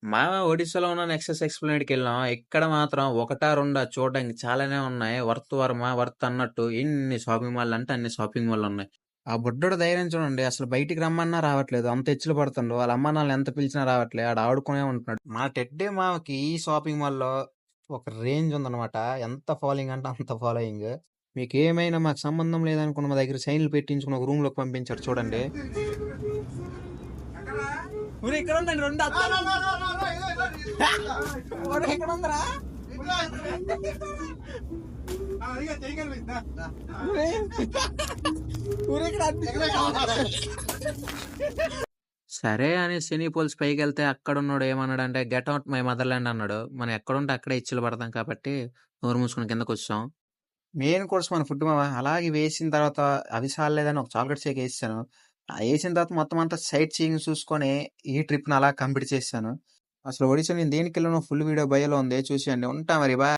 మా ఒడిస్సాలో ఉన్న నెక్సస్ ఎక్స్‌ప్లనేట్‌కెళ్ళాం. ఇక్కడ మాత్రం ఒకటా, రెండా చూడడానికి చాలానే ఉన్నాయి. వర్త్ వర్మ, వర్త్ అన్నట్టు ఎన్ని షాపింగ్ మాల్‌లంటే అన్ని షాపింగ్ మాల్‌లున్నాయి. ఆ బుడ్డోడి ధైర్యం చూడండి. అసలు బయటికి రమ్మన్నా రావట్లేదు. అంత ఎచ్చులు పడుతుండు. వాళ్ళ అమ్మానాన్నలు ఎంత పిలిచినా రావట్లే. ఆడు ఆడుకునే ఉంటున్నాడు. మా టెడ్డీ మామకి ఈ షాపింగ్ మాల్‌లో ఒక రేంజ్ ఉందన్నమాట. ఎంత ఫాలోయింగ్ అంటే అంత ఫాలోయింగ్. మీకేమైనా మాకు సంబంధం లేదనుకున్న మా దగ్గర సైన్‌లు పెట్టించుకొని ఒక రూమ్‌లోకి పంపించాడు చూడండి. ఊరు ఇక్కడ ఉందండి 2 అద్దాలు. ఊరు ఇక్కడ ఉందరా? ఊరు ఇక్కడ సరే అని సినీ పోల్స్ పైకెళ్తే అక్కడున్నోడు ఏమన్నాడంటే గెట్ అవుట్ మై మదర్‌ల్యాండ్ అన్నాడు. మనం ఎక్కడుంటే అక్కడే ఇచ్చులు పడతాం కాబట్టి నోరు మూసుకొని కిందకొచ్చేసాం. మెయిన్ కోర్స్ మన ఫుడ్ మామ. అలాగే వేసిన తర్వాత అవి సాల్లేదని ఒక చాక్లెట్ షేక్ ఏసేసాను. ఏసిన తర్వాత మొత్తం అంతా సైట్ సీయింగ్ చూసుకొని ఈ ట్రిప్‌ని అలా కంప్లీట్ చేసేసాను. అసలు ఒడిస్సా నేను దేనికెళ్ళానో ఫుల్ వీడియో బయోలో ఉంది చూసేయండి. ఉంటా మరి. బాయ్.